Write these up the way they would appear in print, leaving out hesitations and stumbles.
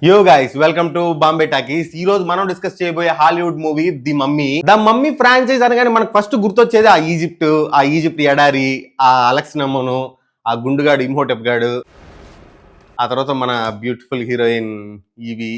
యో guys welcome to Bombay talkies. ఈ రోజు మనం డిస్కస్ చేయబోయే Hollywood movie the mummy franchise అనగానే మనకు ఫస్ట్ గుర్తొచ్చేది ఆ ఈజిప్ట్ ఎడారి, ఆ అలెక్స్ నమ్మను, ఆ గుండుగాడు ఇమ్హోటెప్ గాడు, ఆ తర్వాత మన బ్యూటిఫుల్ హీరోయిన్ ఈవి.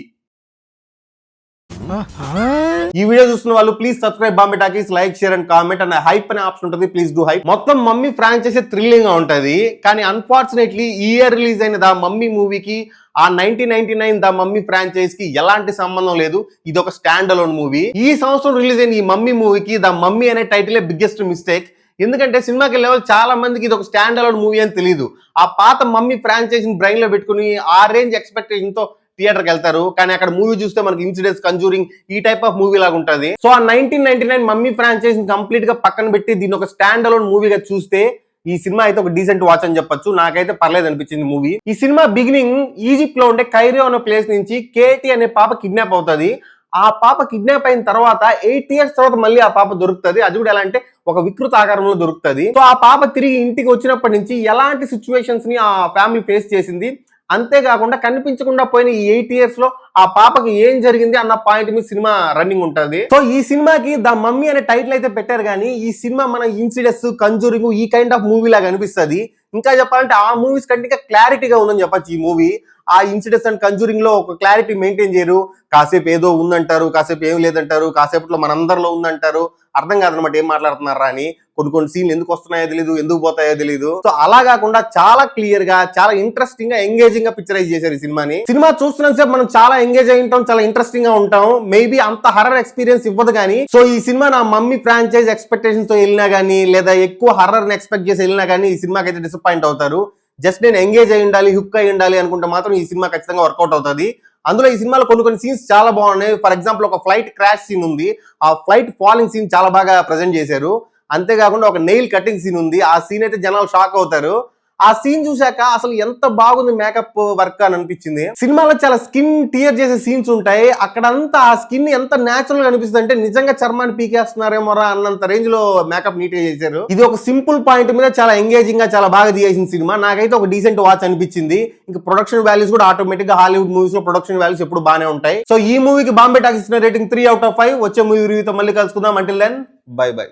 ఈ వీడియో చూస్తున్న వాళ్ళు please subscribe Bombay talkies, like share and comment and hype అనే ఆప్షన్ ఉంటుంది, ప్లీజ్ డూ హైప్. మొత్తం మమ్మీ ఫ్రాంచైజీ థ్రిల్లింగ్ గా ఉంటది, కానీ అన్ఫార్చునేట్లీ ఈ ఇయర్ రిలీజ్ అయిన ద మమ్మీ మూవీకి ఆ 1999 ద మమ్మీ ఫ్రాంచైజ్ కి ఎలాంటి సంబంధం లేదు. ఇది ఒక స్టాండ్ అలోన్ మూవీ. ఈ సంవత్సరం రిలీజ్ అయిన ఈ మమ్మీ మూవీకి ద మమ్మీ అనే టైటిలే బిగ్గెస్ట్ మిస్టేక్. ఎందుకంటే సినిమాకి వెళ్ళే వాళ్ళు చాలా మందికి ఇది ఒక స్టాండ్ అలోన్ మూవీ అని తెలియదు. ఆ పాత మమ్మీ ఫ్రాంచైజీని బ్రెయిన్ లో పెట్టుకుని ఆ రేంజ్ ఎక్స్పెక్టేషన్ తో థియేటర్కి వెళ్తారు, కానీ అక్కడ మూవీ చూస్తే మనకి ఇన్సిడెంట్స్, కంజూరింగ్ ఈ టైప్ ఆఫ్ మూవీ లాగా ఉంటుంది. సో ఆ 1999 మమ్మీ ఫ్రాంచైజ్ కంప్లీట్ గా పక్కన పెట్టి దీన్ని ఒక స్టాండ్ అలోన్ మూవీగా చూస్తే ఈ సినిమా అయితే ఒక డీసెంట్ వాచ్ అని చెప్పొచ్చు. నాకైతే పర్లేదు అనిపించింది మూవీ. ఈ సినిమా బిగినింగ్ ఈజిప్ట్ లో ఉండే కైరో అనే ప్లేస్ నుంచి కేటీ అనే పాప కిడ్నాప్ అవుతుంది. ఆ పాప కిడ్నాప్ అయిన తర్వాత 8 years తర్వాత మళ్ళీ ఆ పాప దొరుకుతుంది. అది కూడా ఎలా అంటే ఒక వికృత ఆకారంలో దొరుకుతుంది. సో ఆ పాప తిరిగి ఇంటికి వచ్చినప్పటి నుంచి ఎలాంటి సిచ్యువేషన్స్ ని ఆ ఫ్యామిలీ ఫేస్ చేసింది, అంతేకాకుండా కనిపించకుండా పోయిన ఈ 8 years లో ఆ పాపకి ఏం జరిగింది అన్న పాయింట్ మీద సినిమా రన్నింగ్ ఉంటది. సో ఈ సినిమాకి ద మమ్మీ అనే టైటిల్ అయితే పెట్టారు, కానీ ఈ సినిమా మన ఇన్సిడెంట్స్, కంజూరింగ్ ఈ కైండ్ ఆఫ్ మూవీ లాగా అనిపిస్తుంది. ఇంకా చెప్పాలంటే ఆ మూవీస్ కంటే ఇంకా క్లారిటీగా ఉందని చెప్పచ్చు ఈ మూవీ. ఆ ఇన్సిడెంట్స్ అండ్ కంజూరింగ్ లో ఒక క్లారిటీ మెయింటైన్ చేయరు. కాసేపు ఏదో ఉందంటారు, కాసేపు ఏం లేదంటారు, కాసేపట్లో మనందరిలో ఉందంటారు. అర్థం కాదనమాట ఏం మాట్లాడుతున్నారా అని. కొన్ని సీన్లు ఎందుకు వస్తున్నాయో తెలియదు, ఎందుకు పోతాయో తెలియదు. సో అలా కాకుండా చాలా క్లియర్ గా, చాలా ఇంట్రెస్టింగ్ గా, ఎంగేజింగ్ గా పిక్చరైజ్ చేశారు ఈ సినిమాని. సినిమా చూస్తున్నంత సేపు మనం చాలా ఎంగేజ్ అయి ఉంటాం, చాలా ఇంట్రెస్టింగ్ గా ఉంటాం. మేబీ అంత హర్రర్ ఎక్స్పీరియన్స్ ఇవ్వదు కానీ, సో ఈ సినిమా నా మమ్మీ ఫ్రాంచైజ్ ఎక్స్పెక్టేషన్స్ తో వెళ్ళినా గానీ, లేదా ఎక్కువ హర్రర్ ని ఎక్స్పెక్ట్ చేసి వెళ్ళినా గానీ ఈ సినిమాకి అయితే డిసప్పాయింట్ అవుతారు. జస్ట్ నేను ఎంగేజ్ అయి ఉండాలి, హుక్ అయి ఉండాలి అనుకుంటే మాత్రం ఈ సినిమా ఖచ్చితంగా వర్కౌట్ అవుతుంది. అందులో ఈ సినిమాలో కొన్ని సీన్స్ చాలా బాగున్నాయి. ఫర్ ఎగ్జాంపుల్ ఒక ఫ్లైట్ క్రాష్ సీన్ ఉంది, ఆ ఫ్లైట్ ఫాలింగ్ సీన్ చాలా బాగా ప్రెజెంట్ చేశారు. అంతేకాకుండా ఒక నెయిల్ కటింగ్ సీన్ ఉంది, ఆ సీన్ అయితే జనాలు షాక్ అవుతారు. ఆ సీన్ చూశాక అసలు ఎంత బాగుంది మేకప్ వర్క్ అని అనిపించింది. సినిమాలో చాలా స్కిన్ టియర్ చేసే సీన్స్ ఉంటాయి, అక్కడంతా ఆ స్కిన్ ఎంత న్యాచురల్ గా అనిపిస్తుంది అంటే నిజంగా చర్మాన్ని పీకేస్తున్నారేమోరా అన్నంత రేంజ్ లో మేకప్ నీట్ గా చేశారు. ఇది ఒక సింపుల్ పాయింట్ మీద చాలా ఎంగేజింగ్ గా, చాలా బాగా తీసిన సినిమా. నాకైతే ఒక డీసెంట్ వాచ్ అనిపించింది. ఇంకా ప్రొడక్షన్ వాల్యూస్ కూడా ఆటోమేటిక్ గా హాలీవుడ్ మూవీస్ లో ప్రొడక్షన్ వాల్యూస్ ఎప్పుడు బాగానే ఉంటాయి. సో ఈ మూవీకి బాంబే టాకీస్ ఇచ్చిన రేటింగ్ 3 out of 5. వచ్చే మూవీ రివ్యూతో మళ్ళీ కలుసుకుందాం. Until then bye by.